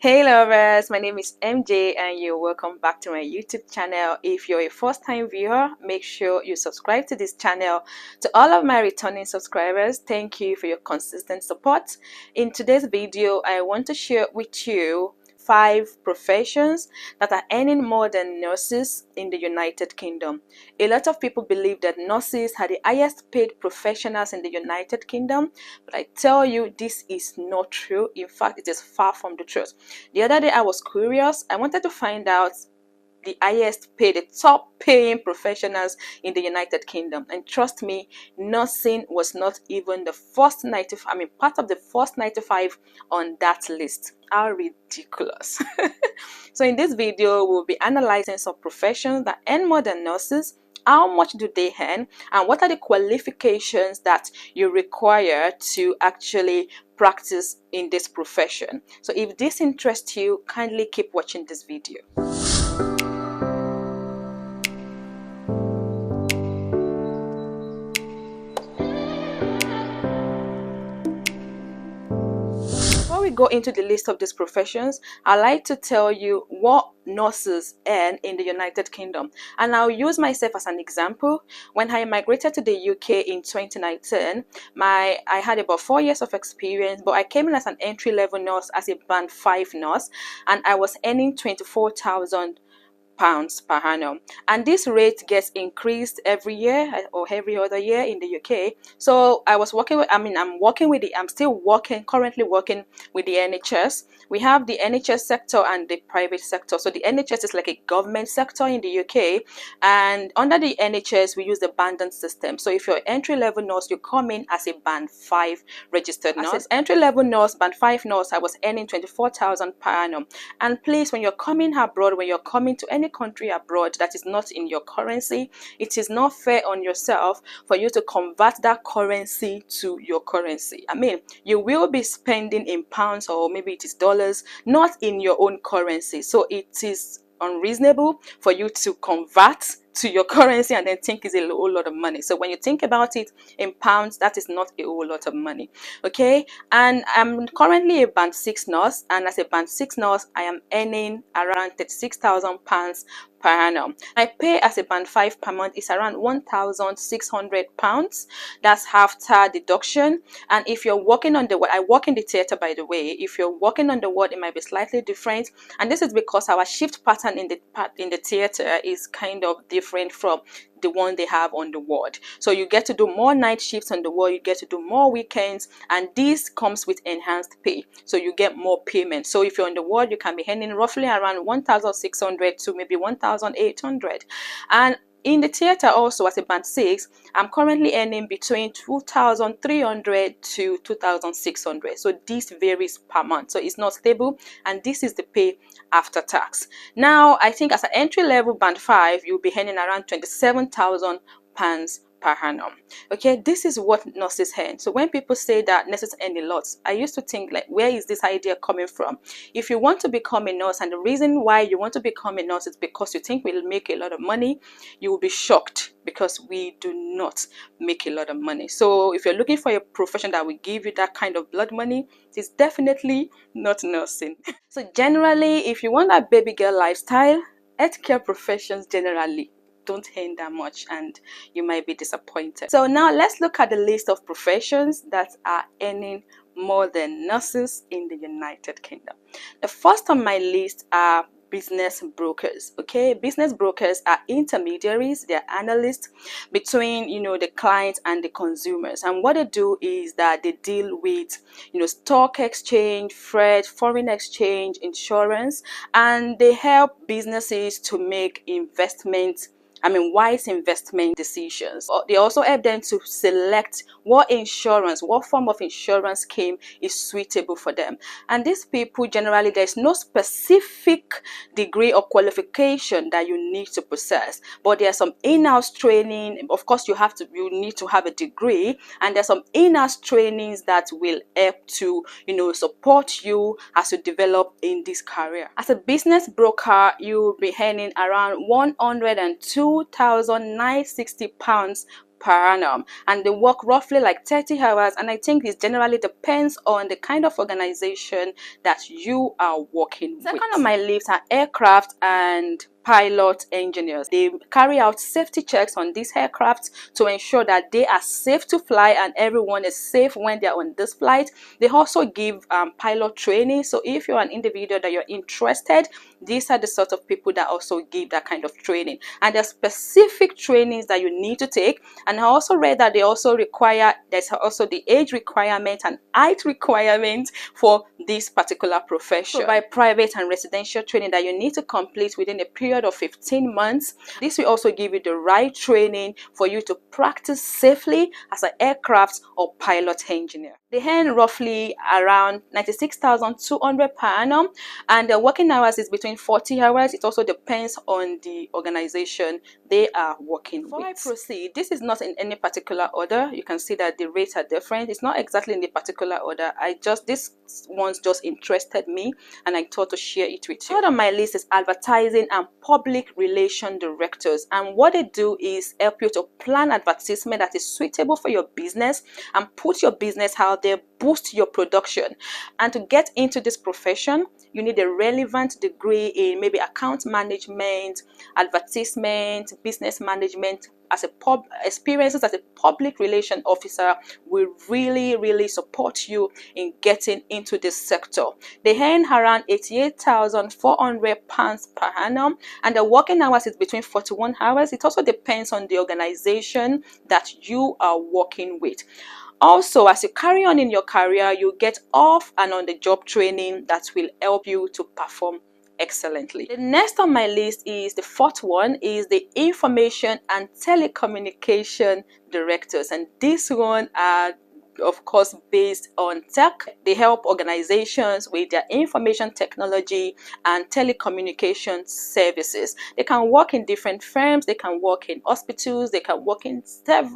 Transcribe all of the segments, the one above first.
Hey lovers, my name is MJ and you're welcome back to my YouTube channel. If you're a first-time viewer, make sure you subscribe to this channel. To all of my returning subscribers, thank you for your consistent support. In today's video, I want to share with you 5 professions that are earning more than nurses in the United Kingdom. A lot of people believe that nurses are the highest paid professionals in the United Kingdom, but I tell you this is not true. In fact, it is far from the truth. The other day I was curious. I wanted to find out the highest paid, the top paying professionals in the United Kingdom, and trust me, nursing was not even the first 95, part of the first 95 on that list. How ridiculous. So in this video we'll be analyzing some professions that earn more than nurses. How much do they earn, and what are the qualifications that you require to actually practice in this profession? So if this interests you, kindly keep watching this video. Before we go into the list of these professions, I'd like to tell you what nurses earn in the United Kingdom, and I'll use myself as an example. When I migrated to the UK in 2019, I had about 4 years of experience, but I came in as an entry-level nurse, as a band 5 nurse, and I was earning £24,000 per annum, and this rate gets increased every year or every other year in the UK. So I was working with, I'm still currently working with the NHS. We have the NHS sector and the private sector. So the NHS is like a government sector in the UK, and under the NHS we use the banding system. So if you're entry-level nurse, you come in as a band 5 registered nurse. As entry-level nurse, band 5 nurse, I was earning 24,000 per annum. And please, when you're coming abroad, when you're coming to any country abroad that is not in your currency, it is not fair on yourself for you to convert that currency to your currency. You will be spending in pounds, or maybe it is dollars, not in your own currency. So it is unreasonable for you to convert to your currency and then think it's a whole lot of money. So when you think about it in pounds, that is not a whole lot of money. Okay, and I'm currently a band 6 nurse, and as a band 6 nurse I am earning around £36,000 per annum. My pay as a band 5 per month is around £1,600. That's after deduction. And if you're working on the ward, I work in the theater, by the way. If you're working on the ward, it might be slightly different, and this is because our shift pattern in the theater is kind of different from the one they have on the ward. So you get to do more night shifts on the ward, you get to do more weekends, and this comes with enhanced pay, so you get more payment. So if you're on the ward, you can be earning roughly around 1,600 to maybe 1,800. And in the theater also, as a band 6, I'm currently earning between 2,300 to 2,600. So this varies per month, so it's not stable, and this is the pay after tax. Now I think as an entry-level band 5, you'll be earning around £27,000 per annum. Okay, this is what nurses earn. So when people say that nurses earn a lot, I used to think, like, where is this idea coming from? If you want to become a nurse, and the reason why you want to become a nurse is because you think we'll make a lot of money, you will be shocked, because we do not make a lot of money. So if you're looking for a profession that will give you that kind of blood money, it's definitely not nursing. So generally, if you want that baby girl lifestyle, healthcare professions generally don't earn that much, and you might be disappointed. So now let's look at the list of professions that are earning more than nurses in the United Kingdom. The first on my list are business brokers. Okay, business brokers are intermediaries, they're analysts between the client and the consumers, and what they do is that they deal with stock exchange, freight, foreign exchange, insurance, and they help businesses to make wise investment decisions. They also help them to select what form of insurance scheme is suitable for them. And these people, generally, there's no specific degree or qualification that you need to possess, but there's some in-house training. Of course, you need to have a degree, and there's some in-house trainings that will help to support you as you develop in this career. As a business broker, you'll be earning around £102,960 per annum, and they work roughly like 30 hours, and I think it generally depends on the kind of organization that you are working with. Second on my list are aircraft and pilot engineers. They carry out safety checks on these aircraft to ensure that they are safe to fly and everyone is safe when they are on this flight. They also give pilot training. So if you're an individual that you're interested, these are the sort of people that also give that kind of training, and there's specific trainings that you need to take. And I also read that they also require, there's also the age requirement and height requirement for this particular profession. Provide private and residential training that you need to complete within a period of 15 months. This will also give you the right training for you to practice safely as an aircraft or pilot engineer. They earn roughly around 96,200 per annum, and the working hours is between 40 hours. It also depends on the organization they are working with. Before I proceed, this is not in any particular order. You can see that the rates are different. It's not exactly in the particular order. This ones just interested me and I thought to share it with you. Third on my list is advertising and public relation directors, and what they do is help you to plan advertisement that is suitable for your business and put your business out there, boost your production. And to get into this profession, you need a relevant degree in maybe account management, advertisement, business management. Experiences as a public relation officer will really support you in getting into this sector. They earn around 88,400 pounds per annum, and the working hours is between 41 hours. It also depends on the organization that you are working with. Also, as you carry on in your career, you get off and on the job training that will help you to perform excellently. The next on my list is the fourth one, is the information and telecommunication directors, and this one are of course based on tech. They help organizations with their information technology and telecommunication services. They can work in different firms, they can work in hospitals, they can work in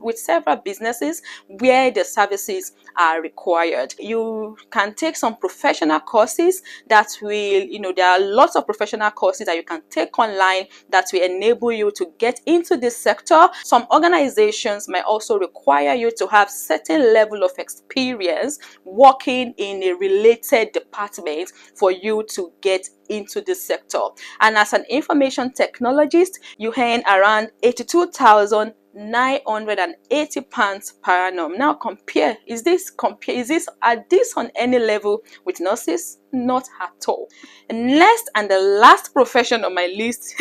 with several businesses where the services are required. You can take some professional courses that will, there are lots of professional courses that you can take online that will enable you to get into this sector. Some organizations might also require you to have certain level of experience working in a related department for you to get into this sector. And as an information technologist, you earn around 82,980 pounds per annum. Now are these on any level with nurses? Not at all. And next and the last profession on my list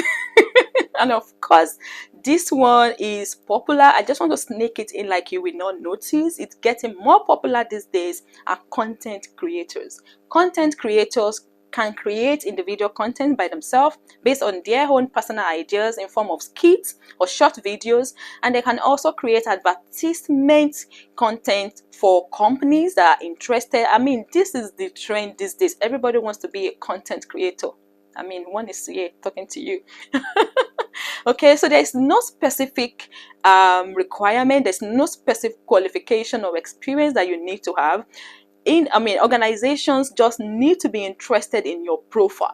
and of course this one is popular. I just want to sneak it in like you will not notice. It's getting more popular these days, are content creators. Content creators can create individual content by themselves based on their own personal ideas in form of skits or short videos, and they can also create advertisement content for companies that are interested. I mean, this is the trend these days. Everybody wants to be a content creator. I mean, one is here talking to you. Okay, so there's no specific requirement, there's no specific qualification or experience that you need to have. Organizations just need to be interested in your profile.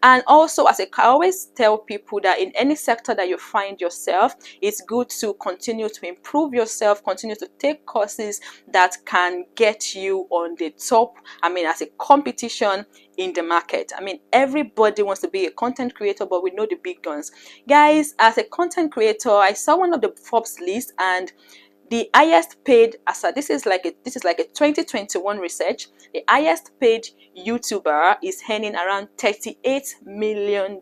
And also, I always tell people that in any sector that you find yourself, it's good to continue to improve yourself, continue to take courses that can get you on the top, as a competition in the market. Everybody wants to be a content creator, but we know the big guns. Guys, as a content creator, I saw one of the Forbes list, and the highest paid, this is like a 2021 research, the highest paid YouTuber is earning around $38 million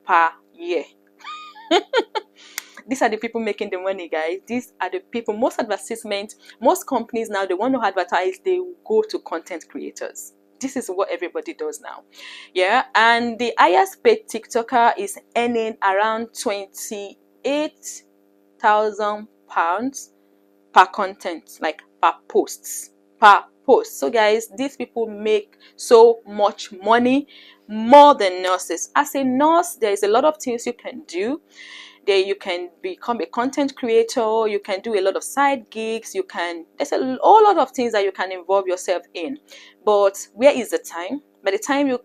per year. These are the people making the money, guys. These are the people. Most advertisements, most companies now, they want to advertise, they go to content creators. This is what everybody does now. Yeah, and the highest paid TikToker is earning around 28,000 pounds per content, like per post. So guys, these people make so much money, more than nurses. As a nurse, there is a lot of things you can do. You can become a content creator, you can do a lot of side gigs, there's a whole lot of things that you can involve yourself in. But where is the time? By the time you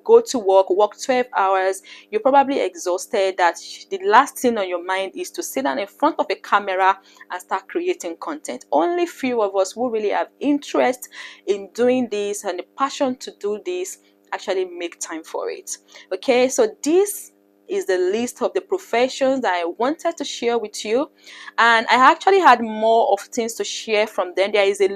go to work 12 hours, you're probably exhausted, that the last thing on your mind is to sit down in front of a camera and start creating content. Only few of us who really have interest in doing this and the passion to do this actually make time for it. Okay, so this is the list of the professions that I wanted to share with you, and I actually had more of things to share from them. There is a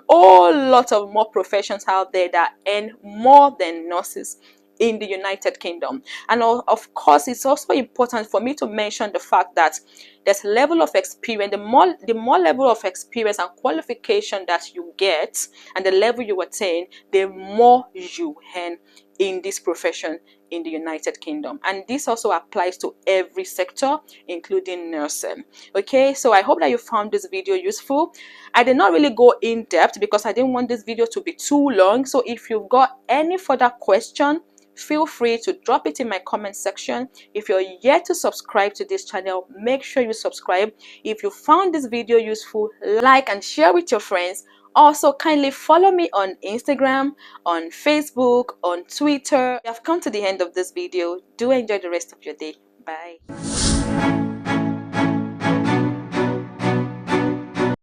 whole lot of more professions out there that earn more than nurses in the United Kingdom. And of course, it's also important for me to mention the fact that there's level of experience. The more level of experience and qualification that you get and the level you attain, the more you earn in this profession in the United Kingdom. And this also applies to every sector, including nursing. Okay, so I hope that you found this video useful. I did not really go in depth because I didn't want this video to be too long. So if you've got any further question, feel free to drop it in my comment section. If you're yet to subscribe to this channel, make sure you subscribe. If you found this video useful, like and share with your friends. Also, kindly follow me on Instagram, on Facebook, on Twitter. You have come to the end of this video. Do enjoy the rest of your day. Bye.